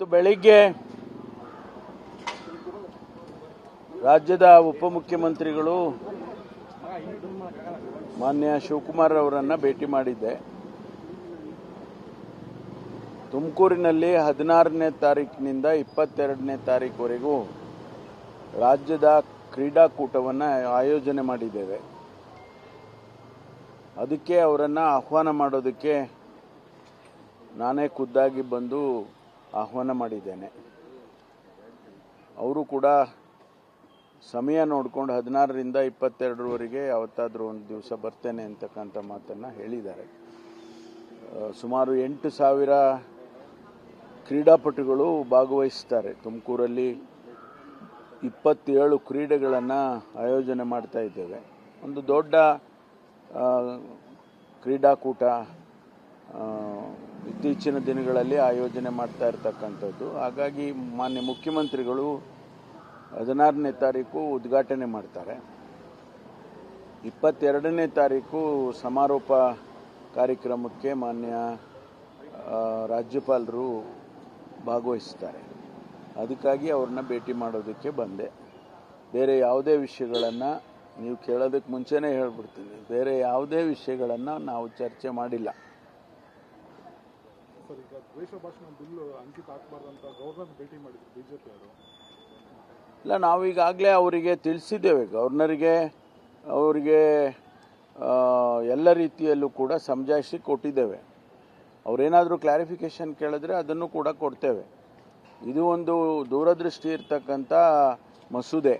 ಇವತ್ತು ಬೆಳಿಗ್ಗೆ ರಾಜ್ಯದ ಉಪಮುಖ್ಯಮಂತ್ರಿಗಳು ಮಾನ್ಯ ಶಿವಕುಮಾರ್ ಅವರನ್ನು ಭೇಟಿ ಮಾಡಿದ್ದೆ. ತುಮಕೂರಿನಲ್ಲಿ 16ನೇ ತಾರೀಕಿನಿಂದ 22ನೇ ತಾರೀಕುವರೆಗೂ ರಾಜ್ಯದ ಕ್ರೀಡಾಕೂಟವನ್ನು ಆಯೋಜನೆ ಮಾಡಿದ್ದೇವೆ. ಅದಕ್ಕೆ ಅವರನ್ನು ಆಹ್ವಾನ ಮಾಡೋದಕ್ಕೆ ನಾನೇ ಖುದ್ದಾಗಿ ಬಂದು ಆಹ್ವಾನ ಮಾಡಿದ್ದೇನೆ. ಅವರು ಕೂಡ ಸಮಯ ನೋಡಿಕೊಂಡು 16ರಿಂದ 22ರವರೆಗೆ ಯಾವತ್ತಾದರೂ ಒಂದು ದಿವಸ ಬರ್ತೇನೆ ಅಂತಕ್ಕಂಥ ಮಾತನ್ನು ಹೇಳಿದ್ದಾರೆ. ಸುಮಾರು 8,000 ಕ್ರೀಡಾಪಟುಗಳು ಭಾಗವಹಿಸ್ತಾರೆ. ತುಮಕೂರಲ್ಲಿ 27 ಕ್ರೀಡೆಗಳನ್ನು ಆಯೋಜನೆ ಮಾಡ್ತಾ ಇದ್ದೇವೆ. ಒಂದು ದೊಡ್ಡ ಕ್ರೀಡಾಕೂಟ ಇತ್ತೀಚಿನ ದಿನಗಳಲ್ಲಿ ಆಯೋಜನೆ ಮಾಡ್ತಾ ಇರ್ತಕ್ಕಂಥದ್ದು. ಹಾಗಾಗಿ ಮಾನ್ಯ ಮುಖ್ಯಮಂತ್ರಿಗಳು 16ನೇ ತಾರೀಕು ಉದ್ಘಾಟನೆ ಮಾಡ್ತಾರೆ. 22ನೇ ತಾರೀಕು ಸಮಾರೋಪ ಕಾರ್ಯಕ್ರಮಕ್ಕೆ ಮಾನ್ಯ ರಾಜ್ಯಪಾಲರು ಭಾಗವಹಿಸ್ತಾರೆ. ಅದಕ್ಕಾಗಿ ಅವ್ರನ್ನ ಭೇಟಿ ಮಾಡೋದಕ್ಕೆ ಬಂದೆ. ಬೇರೆ ಯಾವುದೇ ವಿಷಯಗಳನ್ನು ನೀವು ಕೇಳೋದಕ್ಕೆ ಮುಂಚೆನೇ ಹೇಳ್ಬಿಡ್ತೀನಿ, ಬೇರೆ ಯಾವುದೇ ವಿಷಯಗಳನ್ನು ನಾವು ಚರ್ಚೆ ಮಾಡಿಲ್ಲ. ಇಲ್ಲ, ನಾವೀಗಾಗಲೇ ಅವರಿಗೆ ತಿಳಿಸಿದ್ದೇವೆ. ಗವರ್ನರಿಗೆ ಅವರಿಗೆ ಎಲ್ಲ ರೀತಿಯಲ್ಲೂ ಕೂಡ ಸಮಜಾಯಿಷಿ ಕೊಟ್ಟಿದ್ದೇವೆ. ಅವರೇನಾದರೂ ಕ್ಲಾರಿಫಿಕೇಷನ್ ಕೇಳಿದ್ರೆ ಅದನ್ನು ಕೂಡ ಕೊಡ್ತೇವೆ. ಇದು ಒಂದು ದೂರದೃಷ್ಟಿ ಇರ್ತಕ್ಕಂಥ ಮಸೂದೆ.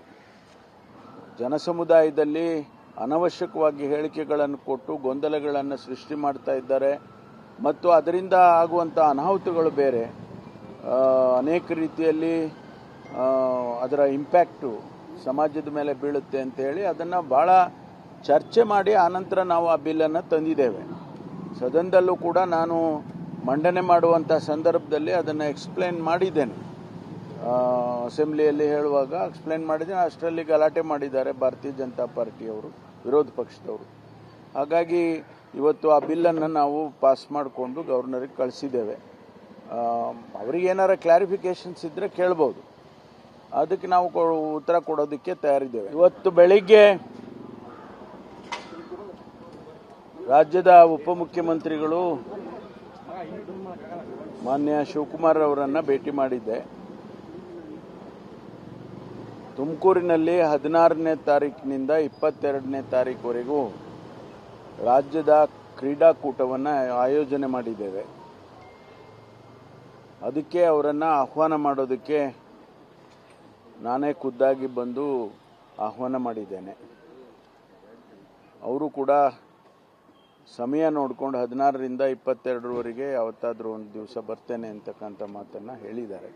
ಜನಸಮುದಾಯದಲ್ಲಿ ಅನವಶ್ಯಕವಾಗಿ ಹೇಳಿಕೆಗಳನ್ನು ಕೊಟ್ಟು ಗೊಂದಲಗಳನ್ನು ಸೃಷ್ಟಿ ಮಾಡ್ತಾ ಇದ್ದಾರೆ ಮತ್ತು ಅದರಿಂದ ಆಗುವಂಥ ಅನಾಹುತಗಳು ಬೇರೆ. ಅನೇಕ ರೀತಿಯಲ್ಲಿ ಅದರ ಇಂಪ್ಯಾಕ್ಟು ಸಮಾಜದ ಮೇಲೆ ಬೀಳುತ್ತೆ ಅಂತೇಳಿ ಅದನ್ನು ಭಾಳ ಚರ್ಚೆ ಮಾಡಿ ಆನಂತರ ನಾವು ಆ ಬಿಲ್ಲನ್ನು ತಂದಿದ್ದೇವೆ. ಸದನದಲ್ಲೂ ಕೂಡ ನಾನು ಮಂಡನೆ ಮಾಡುವಂಥ ಸಂದರ್ಭದಲ್ಲಿ ಅದನ್ನು ಎಕ್ಸ್ಪ್ಲೇನ್ ಮಾಡಿದ್ದೇನೆ. ಅಸೆಂಬ್ಲಿಯಲ್ಲಿ ಹೇಳುವಾಗ ಎಕ್ಸ್ಪ್ಲೇನ್ ಮಾಡಿದ್ದೇನೆ. ಅಷ್ಟರಲ್ಲಿ ಗಲಾಟೆ ಮಾಡಿದ್ದಾರೆ ಭಾರತೀಯ ಜನತಾ ಪಾರ್ಟಿಯವರು, ವಿರೋಧ ಪಕ್ಷದವರು. ಹಾಗಾಗಿ ಇವತ್ತು ಆ ಬಿಲ್ಲನ್ನು ನಾವು ಪಾಸ್ ಮಾಡಿಕೊಂಡು ಗವರ್ನರಿಗೆ ಕಳಿಸಿದ್ದೇವೆ. ಅವರಿಗೆ ಏನಾರ ಕ್ಲಾರಿಫಿಕೇಷನ್ಸ್ ಇದ್ದರೆ ಕೇಳ್ಬೋದು, ಅದಕ್ಕೆ ನಾವು ಉತ್ತರ ಕೊಡೋದಕ್ಕೆ ತಯಾರಿದ್ದೇವೆ. ಇವತ್ತು ಬೆಳಿಗ್ಗೆ ರಾಜ್ಯದ ಉಪಮುಖ್ಯಮಂತ್ರಿಗಳು ಮಾನ್ಯ ಶಿವಕುಮಾರ್ ಅವರನ್ನು ಭೇಟಿ ಮಾಡಿದ್ದೆ. ತುಮಕೂರಿನಲ್ಲಿ 16ನೇ ತಾರೀಕಿನಿಂದ 22ನೇ ತಾರೀಕುವರೆಗೂ ರಾಜ್ಯದ ಕ್ರೀಡಾಕೂಟವನ್ನು ಆಯೋಜನೆ ಮಾಡಿದ್ದೇವೆ. ಅದಕ್ಕೆ ಅವರನ್ನು ಆಹ್ವಾನ ಮಾಡೋದಕ್ಕೆ ನಾನೇ ಖುದ್ದಾಗಿ ಬಂದು ಆಹ್ವಾನ ಮಾಡಿದ್ದೇನೆ. ಅವರು ಕೂಡ ಸಮಯ ನೋಡಿಕೊಂಡು 16ರಿಂದ 22ರವರೆಗೆ ಯಾವತ್ತಾದರೂ ಒಂದು ದಿವಸ ಬರ್ತೇನೆ ಅಂತಕ್ಕಂಥ ಮಾತನ್ನು ಹೇಳಿದ್ದಾರೆ.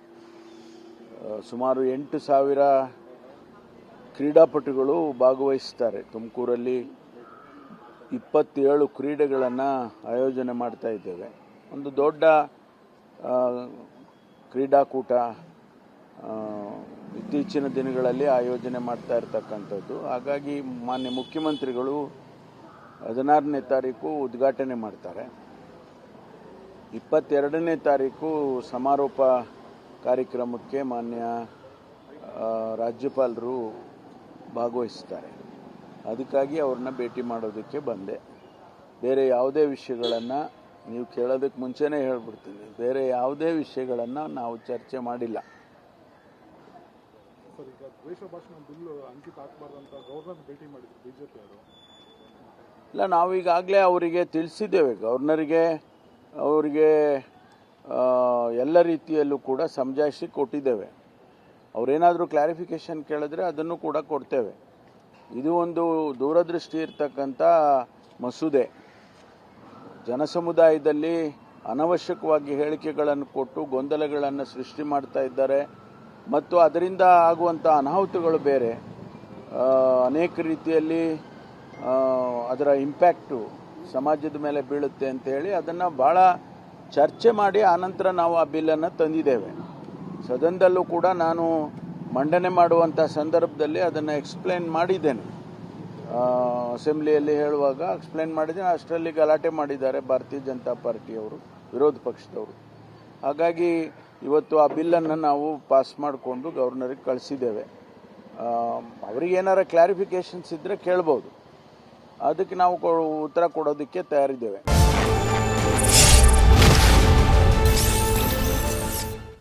ಸುಮಾರು 8,000 ಕ್ರೀಡಾಪಟುಗಳು ಭಾಗವಹಿಸ್ತಾರೆ. ತುಮಕೂರಲ್ಲಿ 27 ಕ್ರೀಡೆಗಳನ್ನು ಆಯೋಜನೆ ಮಾಡ್ತಾ ಇದ್ದೇವೆ. ಒಂದು ದೊಡ್ಡ ಕ್ರೀಡಾಕೂಟ ಇತ್ತೀಚಿನ ದಿನಗಳಲ್ಲಿ ಆಯೋಜನೆ ಮಾಡ್ತಾ ಇರ್ತಕ್ಕಂಥದ್ದು. ಹಾಗಾಗಿ ಮಾನ್ಯ ಮುಖ್ಯಮಂತ್ರಿಗಳು 16ನೇ ತಾರೀಕು ಉದ್ಘಾಟನೆ ಮಾಡ್ತಾರೆ. 22ನೇ ತಾರೀಕು ಸಮಾರೋಪ ಕಾರ್ಯಕ್ರಮಕ್ಕೆ ಮಾನ್ಯ ರಾಜ್ಯಪಾಲರು ಭಾಗವಹಿಸ್ತಾರೆ. ಅದಕ್ಕಾಗಿ ಅವ್ರನ್ನ ಭೇಟಿ ಮಾಡೋದಕ್ಕೆ ಬಂದೆ. ಬೇರೆ ಯಾವುದೇ ವಿಷಯಗಳನ್ನು ನೀವು ಕೇಳೋದಕ್ಕೆ ಮುಂಚೆನೇ ಹೇಳ್ಬಿಡ್ತೀನಿ, ಬೇರೆ ಯಾವುದೇ ವಿಷಯಗಳನ್ನು ನಾವು ಚರ್ಚೆ ಮಾಡಿಲ್ಲ. ಇಲ್ಲ, ನಾವೀಗಾಗಲೇ ಅವರಿಗೆ ತಿಳಿಸಿದ್ದೇವೆ. ಗವರ್ನರಿಗೆ ಅವರಿಗೆ ಎಲ್ಲ ರೀತಿಯಲ್ಲೂ ಕೂಡ ಸಮಜಾಯಿಷಿ ಕೊಟ್ಟಿದ್ದೇವೆ. ಅವರೇನಾದರೂ ಕ್ಲಾರಿಫಿಕೇಷನ್ ಕೇಳಿದ್ರೆ ಅದನ್ನು ಕೂಡ ಕೊಡ್ತೇವೆ. ಇದು ಒಂದು ದೂರದೃಷ್ಟಿ ಇರ್ತಕ್ಕಂಥ ಮಸೂದೆ. ಜನಸಮುದಾಯದಲ್ಲಿ ಅನವಶ್ಯಕವಾಗಿ ಹೇಳಿಕೆಗಳನ್ನು ಕೊಟ್ಟು ಗೊಂದಲಗಳನ್ನು ಸೃಷ್ಟಿ ಮಾಡ್ತಾ ಇದ್ದಾರೆ ಮತ್ತು ಅದರಿಂದ ಆಗುವಂಥ ಅನಾಹುತಗಳು ಬೇರೆ. ಅನೇಕ ರೀತಿಯಲ್ಲಿ ಅದರ ಇಂಪ್ಯಾಕ್ಟು ಸಮಾಜದ ಮೇಲೆ ಬೀಳುತ್ತೆ ಅಂತೇಳಿ ಅದನ್ನು ಭಾಳ ಚರ್ಚೆ ಮಾಡಿ ಆನಂತರ ನಾವು ಆ ಬಿಲ್ಲನ್ನು ತಂದಿದ್ದೇವೆ. ಸದನದಲ್ಲೂ ಕೂಡ ನಾನು ಮಂಡನೆ ಮಾಡುವಂಥ ಸಂದರ್ಭದಲ್ಲಿ ಅದನ್ನು ಎಕ್ಸ್ಪ್ಲೇನ್ ಮಾಡಿದ್ದೇನೆ. ಅಸೆಂಬ್ಲಿಯಲ್ಲಿ ಹೇಳುವಾಗ ಎಕ್ಸ್ಪ್ಲೇನ್ ಮಾಡಿದ್ದೇನೆ. ಅಷ್ಟರಲ್ಲಿ ಗಲಾಟೆ ಮಾಡಿದ್ದಾರೆ ಭಾರತೀಯ ಜನತಾ ಪಾರ್ಟಿಯವರು, ವಿರೋಧ ಪಕ್ಷದವರು. ಹಾಗಾಗಿ ಇವತ್ತು ಆ ಬಿಲ್ಲನ್ನು ನಾವು ಪಾಸ್ ಮಾಡಿಕೊಂಡು ಗವರ್ನರಿಗೆ ಕಳಿಸಿದ್ದೇವೆ. ಅವರಿಗೇನಾರ ಕ್ಲಾರಿಫಿಕೇಷನ್ಸ್ ಇದ್ದರೆ ಕೇಳ್ಬೋದು, ಅದಕ್ಕೆ ನಾವು ಉತ್ತರ ಕೊಡೋದಕ್ಕೆ ತಯಾರಿದ್ದೇವೆ.